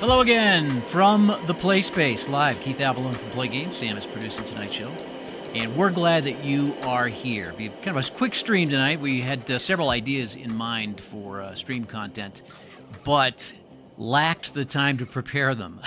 Hello again from the Play Space, live. Keith Avalone from Play Games. Sam is producing tonight's show. And we're glad that you are here. We have kind of a quick stream tonight. We had several ideas in mind for stream content, but lacked the time to prepare them.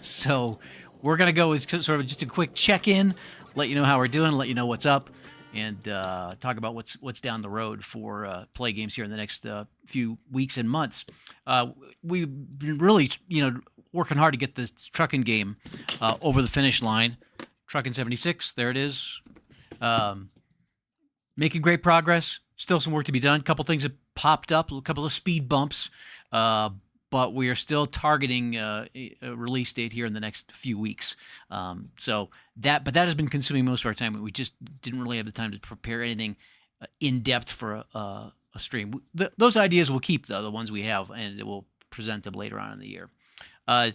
So we're going to go with sort of just a quick check-in, let you know how we're doing, let you know what's up, and talk about what's down the road for Play Games here in the next few weeks and months. We've been really, working hard to get this trucking game over the finish line. Trucking 76, there it is. Making great progress. Still some work to be done. A couple things have popped up, a couple of speed bumps, but we are still targeting a release date here in the next few weeks. But that has been consuming most of our time. We just didn't really have the time to prepare anything in depth for a stream. Those ideas we'll keep, though, the ones we have, and we'll present them later on in the year. I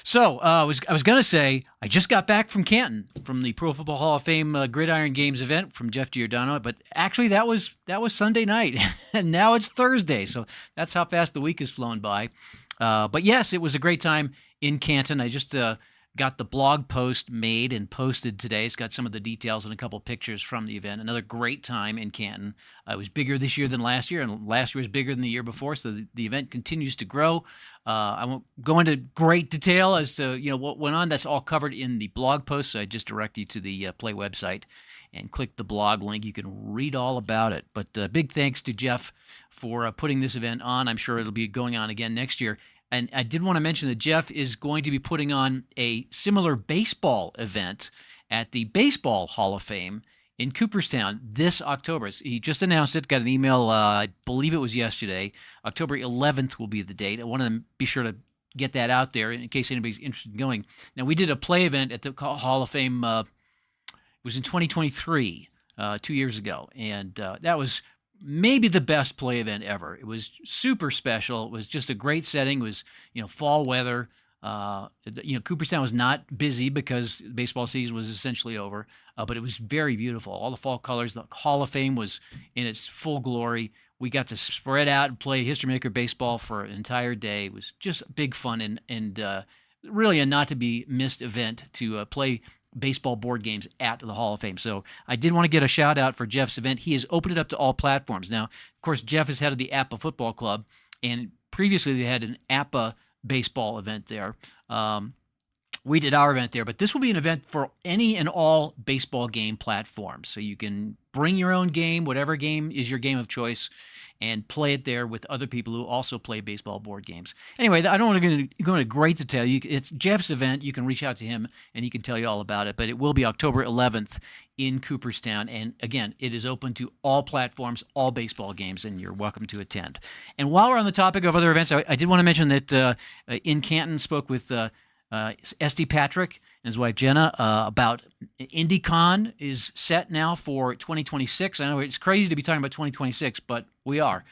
was going to say, I just got back from Canton, from the Pro Football Hall of Fame Gridiron Games event from Jeff Giordano, but actually that was Sunday night, and now it's Thursday, so that's how fast the week has flown by. But yes, it was a great time in Canton. I just got the blog post made and posted today. It's got some of the details and a couple pictures from the event. Another great time in Canton. It was bigger this year than last year, and last year was bigger than the year before, so the event continues to grow. I won't go into great detail as to what went on. That's all covered in the blog post, so I just direct you to the Play website and click the blog link. You can read all about it. But big thanks to Jeff for putting this event on. I'm sure it'll be going on again next year. And I did want to mention that Jeff is going to be putting on a similar baseball event at the Baseball Hall of Fame in Cooperstown this October. He just announced it, got an email, I believe it was yesterday. October 11th will be the date. I want to be sure to get that out there in case anybody's interested in going. Now, we did a play event at the Hall of Fame. It was in 2023, 2 years ago, and that was maybe the best play event ever. It was super special. It was just a great setting. It was, fall weather. Cooperstown was not busy because baseball season was essentially over, but it was very beautiful. All the fall colors. The Hall of Fame was in its full glory. We got to spread out and play History Maker baseball for an entire day. It was just big fun and really a not to be missed event to play baseball board games at the Hall of Fame. So I did want to get a shout out for Jeff's event. He has opened it up to all platforms. Now, of course, Jeff is head of the APA Football Club, and previously they had an APA baseball event there. We did our event there, but this will be an event for any and all baseball game platforms. So you can bring your own game, whatever game is your game of choice, and play it there with other people who also play baseball board games. Anyway, I don't want to go into great detail. It's Jeff's event. You can reach out to him, and he can tell you all about it. But it will be October 11th in Cooperstown. And again, it is open to all platforms, all baseball games, and you're welcome to attend. And while we're on the topic of other events, I did want to mention that in Canton spoke with S.D. Patrick and his wife Jenna about IndyCon is set now for 2026. I know it's crazy to be talking about 2026, but we are.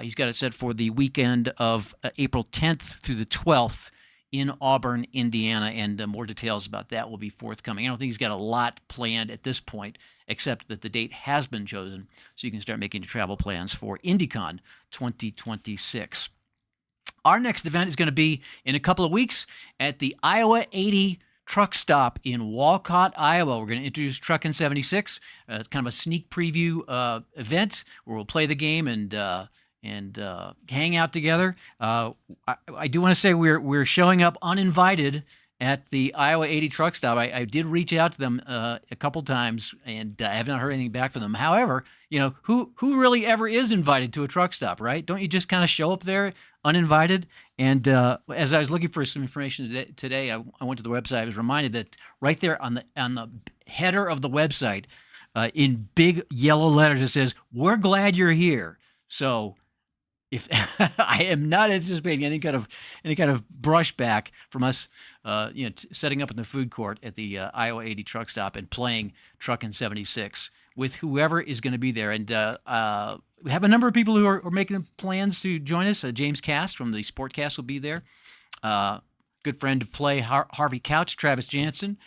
He's got it set for the weekend of April 10th through the 12th in Auburn, Indiana, and more details about that will be forthcoming. I don't think he's got a lot planned at this point, except that the date has been chosen, so you can start making your travel plans for IndyCon 2026. Our next event is going to be in a couple of weeks at the Iowa 80 truck stop in Walcott, Iowa. We're going to introduce Truckin' 76. It's kind of a sneak preview event where we'll play the game and hang out together. I do want to say we're showing up uninvited at the Iowa 80 truck stop. I did reach out to them a couple times, and I have not heard anything back from them. However, who really ever is invited to a truck stop, right? Don't you just kind of show up there uninvited? And as I was looking for some information today, I went to the website. I was reminded that right there on the header of the website, in big yellow letters, it says, "We're glad you're here." So if I am not anticipating any kind of brushback from us, setting up in the food court at the Iowa 80 truck stop and playing Truckin' 76 with whoever is going to be there. And we have a number of people who are making plans to join us. James Cast from the Sportcast will be there. Good friend of Play, Harvey Couch, Travis Jansen.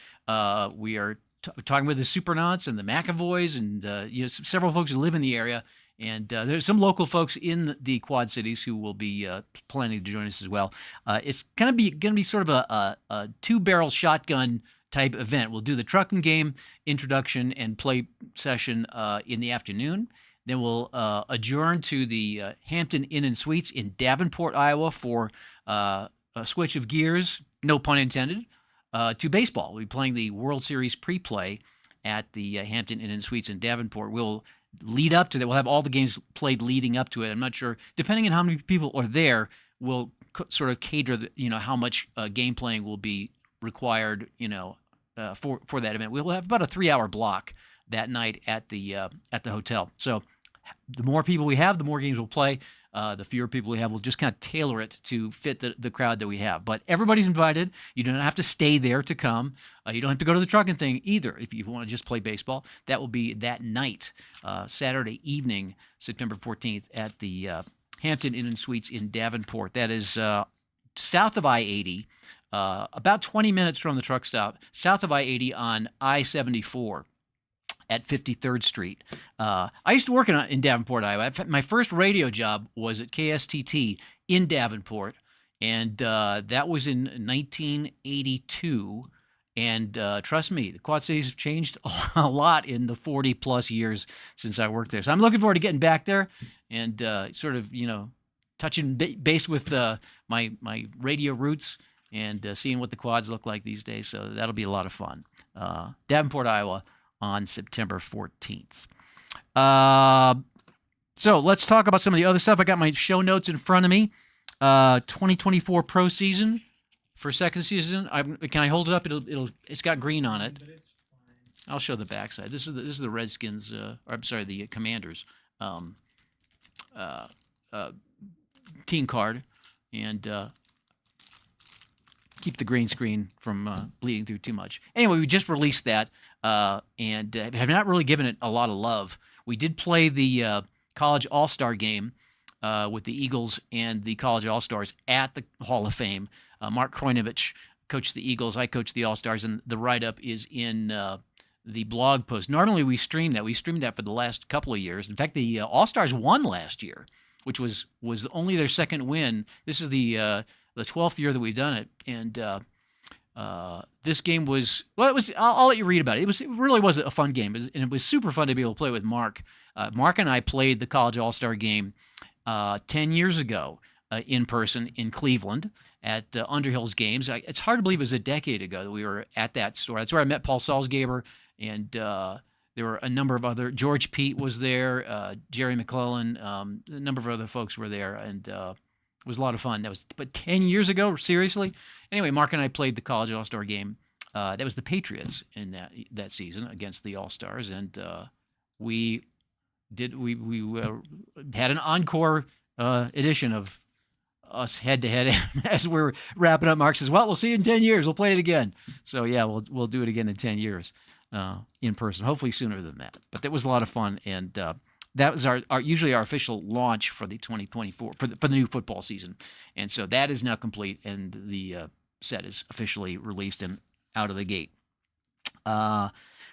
We are talking with the Supernauts and the McAvoys and several folks who live in the area And there's some local folks in the Quad Cities who will be planning to join us as well. It's going to be sort of a two-barrel shotgun type event. We'll do the trucking game introduction and play session in the afternoon. Then we'll adjourn to the Hampton Inn and Suites in Davenport, Iowa for a switch of gears, no pun intended, to baseball. We'll be playing the World Series pre-play at the Hampton Inn and Suites in Davenport. We'll lead up to that. We'll have all the games played leading up to it. I'm not sure, depending on how many people are there, we'll sort of cater how much game playing will be required, for that event. We'll have about a 3-hour block that night at the hotel. So the more people we have, the more games we'll play. The fewer people we have, we'll just kind of tailor it to fit the crowd that we have. But everybody's invited. You don't have to stay there to come. You don't have to go to the trucking thing either if you want to just play baseball. That will be that night, Saturday evening, September 14th, at the Hampton Inn and Suites in Davenport. That is south of I-80, about 20 minutes from the truck stop, south of I-80 on I-74. At 53rd Street. I used to work in Davenport, Iowa. My first radio job was at KSTT in Davenport, and that was in 1982. And trust me, the Quad Cities have changed a lot in the 40-plus years since I worked there. So I'm looking forward to getting back there and sort of, touching base with my radio roots and seeing what the quads look like these days. So that'll be a lot of fun. Davenport, Iowa, on September 14th. So let's talk about some of the other stuff. I got my show notes in front of me. 2024 pro season for second season. Can I hold it up? It's got green on it. I'll show the backside. This is the Redskins. The Commanders team card, and keep the green screen from bleeding through too much. Anyway, we just released that and have not really given it a lot of love. We did play the College All-Star game with the Eagles and the College All-Stars at the Hall of Fame. Mark Kroinovich coached the Eagles. I coached the All-Stars, and the write-up is in the blog post. Normally we stream that. We streamed that for the last couple of years. In fact, the All-Stars won last year, which was only their second win. This is the 12th year that we've done it, and this game was, well, it was. I'll let you read about it. It really was a fun game, and it was super fun to be able to play with Mark. Mark and I played the College All-Star game 10 years ago in person in Cleveland at Underhill's Games. It's hard to believe it was a decade ago that we were at that store. That's where I met Paul Salzgeber, and there were a number of other. George Pete was there, Jerry McClellan, a number of other folks were there, and it was a lot of fun. But 10 years ago, seriously? Anyway, Mark and I played the College All-Star game. That was the Patriots in that season against the All-Stars, and we had an encore edition of us head-to-head as we're wrapping up. Mark says, well, we'll see you in 10 years. We'll play it again. So, yeah, we'll do it again in 10 years in person, hopefully sooner than that. But that was a lot of fun, and that was usually our official launch for the 2024 for the new football season, and so that is now complete, and the set is officially released and out of the gate.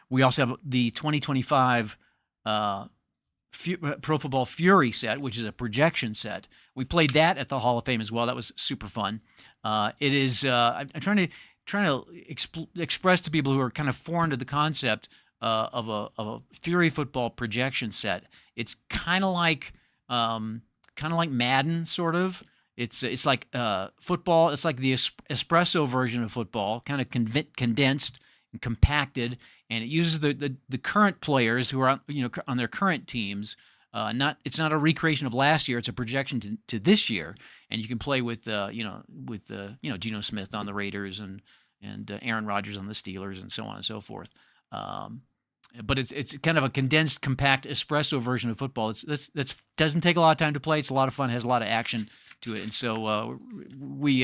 We also have the 2025 Pro Football Fury set, which is a projection set. We played that at the Hall of Fame as well. That was super fun. It is. I'm trying to express to people who are kind of foreign to the concept of a Fury football projection set. It's kind of like Madden, sort of. It's like football. It's like the espresso version of football, kind of condensed and compacted, and it uses the current players who are on their current teams. It's not a recreation of last year. It's a projection to this year, and you can play with Geno Smith on the Raiders and Aaron Rodgers on the Steelers and so on and so forth. But it's kind of a condensed, compact espresso version of football. That doesn't take a lot of time to play. It's a lot of fun. It has a lot of action to it, and so we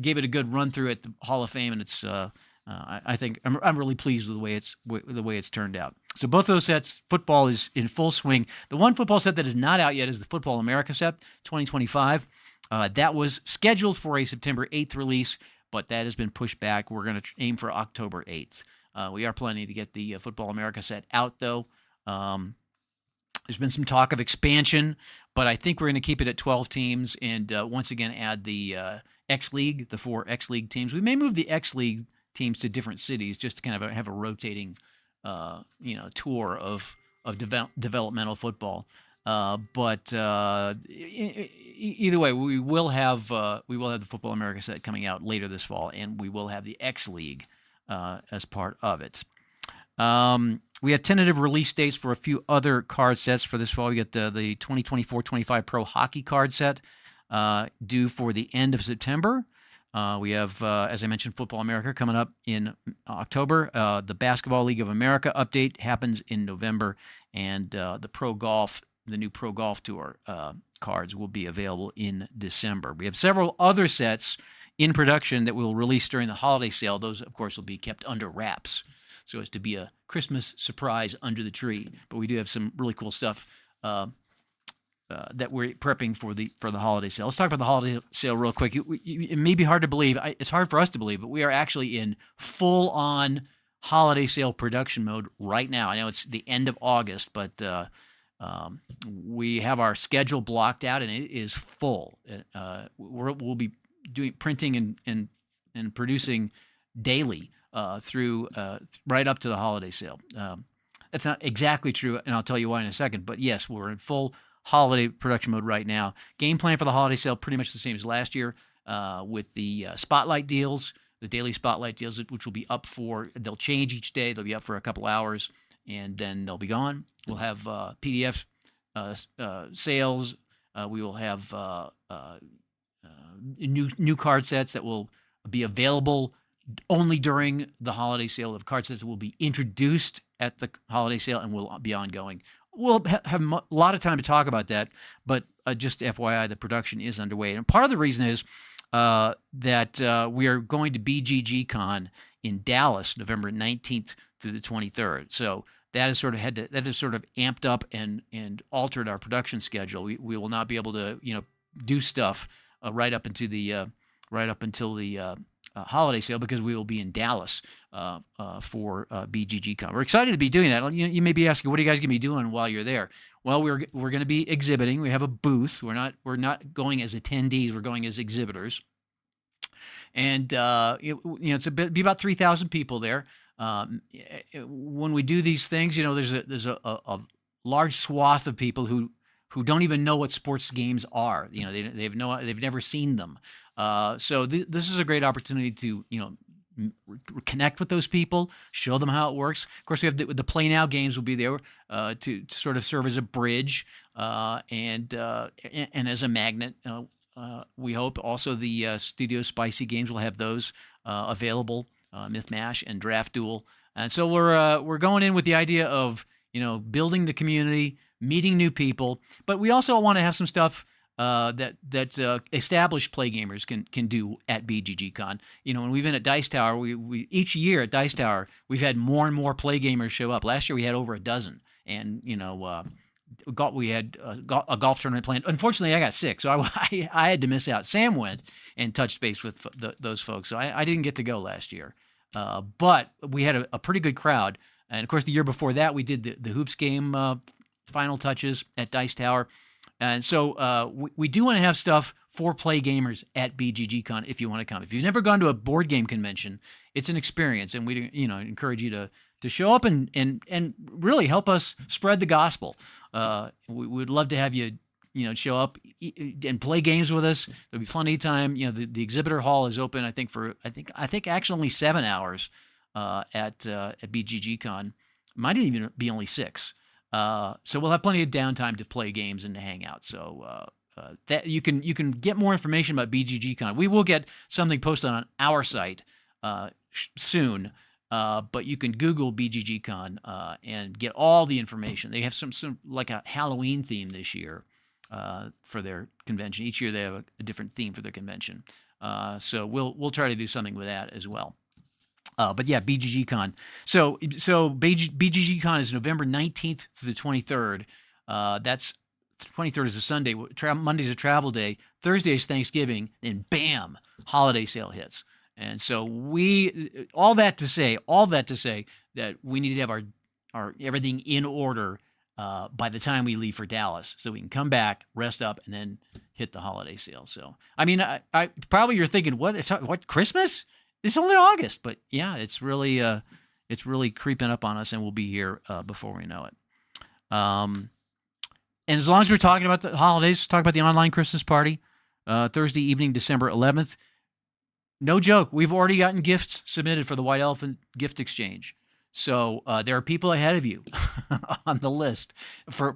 gave it a good run through at the Hall of Fame, and it's. I think I'm really pleased with the way it's turned out. So both those sets, football is in full swing. The one football set that is not out yet is the Football America set 2025. That was scheduled for a September 8th release, but that has been pushed back. We're going to aim for October 8th. We are planning to get the Football America set out, though. There's been some talk of expansion, but I think we're going to keep it at 12 teams and once again add the X League, the 4 X League teams. We may move the X League teams to different cities just to kind of have a rotating, tour of developmental football. But either way, we will have the Football America set coming out later this fall, and we will have the X League as part of it. We have tentative release dates for a few other card sets for this fall. We get the 2024-25 Pro Hockey card set due for the end of September. We have, as I mentioned, Football America coming up in October. The Basketball League of America update happens in November, and the new Pro Golf Tour cards will be available in December. We have several other sets in production that we'll release during the holiday sale. Those, of course, will be kept under wraps so as to be a Christmas surprise under the tree. But we do have some really cool stuff that we're prepping for the holiday sale. Let's talk about the holiday sale real quick. It may be hard to believe. It's hard for us to believe, but we are actually in full-on holiday sale production mode right now. I know it's the end of August, but we have our schedule blocked out, and it is full. We'll be doing printing and producing daily through right up to the holiday sale. That's not exactly true, and I'll tell you why in a second. But yes, we're in full holiday production mode right now. Game plan for the holiday sale pretty much the same as last year, with the spotlight deals, the daily spotlight deals, which will be up they'll change each day. They'll be up for a couple hours, and then they'll be gone. We'll have PDF sales. We will have new card sets that will be available only during the holiday sale. Of card sets that will be introduced at the holiday sale and will be ongoing. We'll have a lot of time to talk about that, but just FYI, the production is underway. And part of the reason is that we are going to BGGcon in Dallas, November 19th through the 23rd. So that has sort of amped up and altered our production schedule. We will not be able to do stuff right up until the holiday sale because we will be in Dallas for BGGcon. We're excited to be doing that. You may be asking, what are you guys going to be doing while you're there? Well, we're going to be exhibiting. We have a booth. We're not going as attendees. We're going as exhibitors. And it's be about 3,000 people there. When we do these things, there's a large swath of people who don't even know what sports games are. They've never seen them. So this is a great opportunity to connect with those people, show them how it works. Of course, we have the Play Now games will be there to sort of serve as a bridge and as a magnet. We hope also the Studio Spicy games will have those available, Myth Mash and Draft Duel. And so we're going in with the idea of building the community, meeting new people, but we also want to have some stuff that established play gamers can do at BGGcon. When we've been at Dice Tower, we each year at Dice Tower we've had more and more play gamers show up. Last year we had over a dozen, and we had a golf tournament planned. Unfortunately, I got sick, so I had to miss out. Sam went and touched base with those folks, so I didn't get to go last year. But we had a pretty good crowd, and of course the year before that we did the Hoops game final touches at Dice Tower. And so we do want to have stuff for play gamers at BGGcon if you want to come. If you've never gone to a board game convention, it's an experience, and we encourage you to show up and really help us spread the gospel. We would love to have you show up and play games with us. There'll be plenty of time. The exhibitor hall is open. I think actually only 7 hours at BGGcon. Might even be only 6. So we'll have plenty of downtime to play games and to hang out. So that you can get more information about BGGcon. We will get something posted on our site soon, but you can Google BGGcon and get all the information. They have some like a Halloween theme this year for their convention. Each year they have a different theme for their convention. So we'll try to do something with that as well. But yeah, BGGcon. So BGGcon is November 19th to the 23rd. That's 23rd is a Sunday. Monday's a travel day. Thursday is Thanksgiving. And bam, holiday sale hits. And so all that to say that we need to have our everything in order by the time we leave for Dallas, so we can come back, rest up, and then hit the holiday sale. So, I mean, I probably you're thinking, what Christmas? It's only August, but yeah, it's really creeping up on us, and we'll be here before we know it. And as long as we're talking about the holidays, talk about the online Christmas party, Thursday evening, December 11th. No joke, we've already gotten gifts submitted for the White Elephant gift exchange. So there are people ahead of you on the list for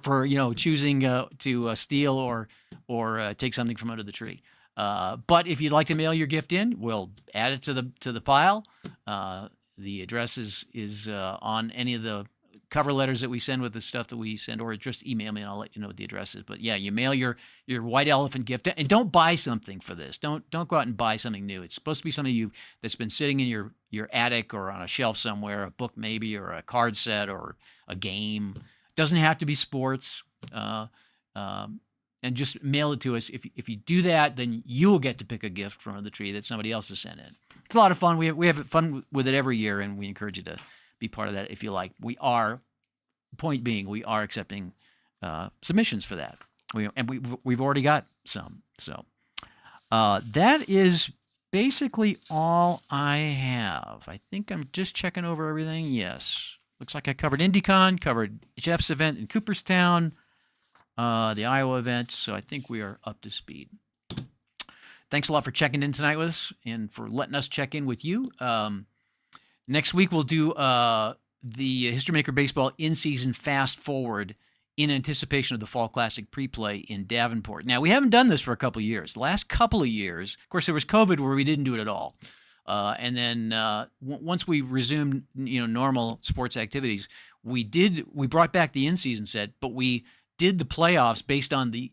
choosing to steal or take something from under the tree. But if you'd like to mail your gift in, we'll add it to the pile. The address is on any of the cover letters that we send with the stuff that we send, or just email me and I'll let you know what the address is. But yeah, you mail your White Elephant gift, and don't buy something for this. Don't go out and buy something new. It's supposed to be something that's been sitting in your attic or on a shelf somewhere, a book maybe, or a card set, or a game. It doesn't have to be sports. And just mail it to us. If you do that, then you will get to pick a gift from the tree that somebody else has sent in. It's a lot of fun. We have fun with it every year, and we encourage you to be part of that if you like. Point being, we are accepting submissions for that. We've already got some. So that is basically all I have. I think I'm just checking over everything. Yes. Looks like I covered IndyCon, covered Jeff's event in Cooperstown, the Iowa event, so I think we are up to speed. Thanks a lot for checking in tonight with us and for letting us check in with you. Next week we'll do the History Maker Baseball in-season fast forward in anticipation of the Fall Classic pre-play in Davenport. Now, we haven't done this for a couple of years. The last couple of years, of course, there was COVID where we didn't do it at all. And then once we resumed, normal sports activities, we brought back the in-season set, but we did the playoffs based on the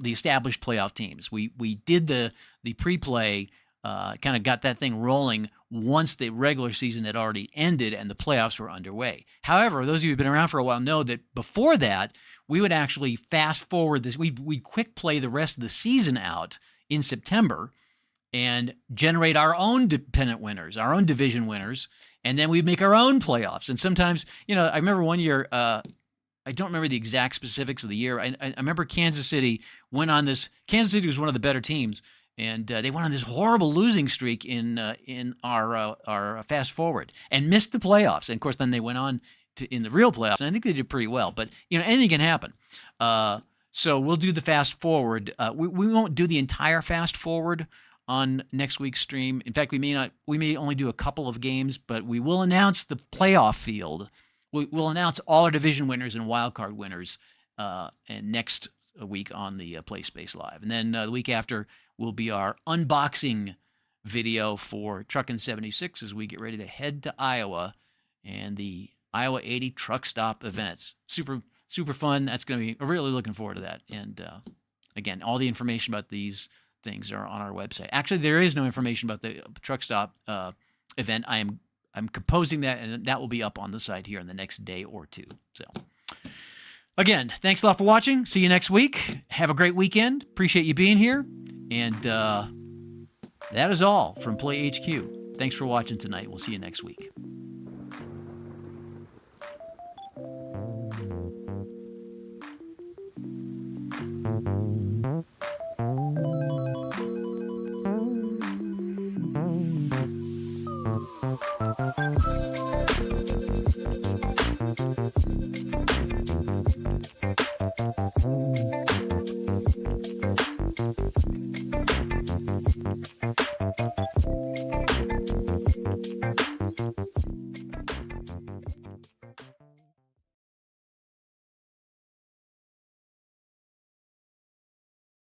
established playoff teams. We did the pre-play, kind of got that thing rolling once the regular season had already ended and the playoffs were underway. However, those of you who've been around for a while know that before that, we would actually fast forward this. We'd quick play the rest of the season out in September and generate our own dependent winners, our own division winners, and then we'd make our own playoffs. And sometimes, I remember one year, I don't remember the exact specifics of the year. I remember Kansas City went on this. Kansas City was one of the better teams, and they went on this horrible losing streak in our fast forward and missed the playoffs. And of course, then they went on in the real playoffs, and I think they did pretty well. But anything can happen. So we'll do the fast forward. We won't do the entire fast forward on next week's stream. In fact, we may only do a couple of games, but we will announce the playoff field. We'll announce all our division winners and wildcard winners and next week on the Play Space Live. And then the week after will be our unboxing video for Truckin' 76 as we get ready to head to Iowa and the Iowa 80 truck stop events. Super, super fun. That's going to be really looking forward to that. And again, all the information about these things are on our website. Actually, there is no information about the truck stop event. I'm composing that, and that will be up on the site here in the next day or two. So, again, thanks a lot for watching. See you next week. Have a great weekend. Appreciate you being here. And that is all from Play HQ. Thanks for watching tonight. We'll see you next week.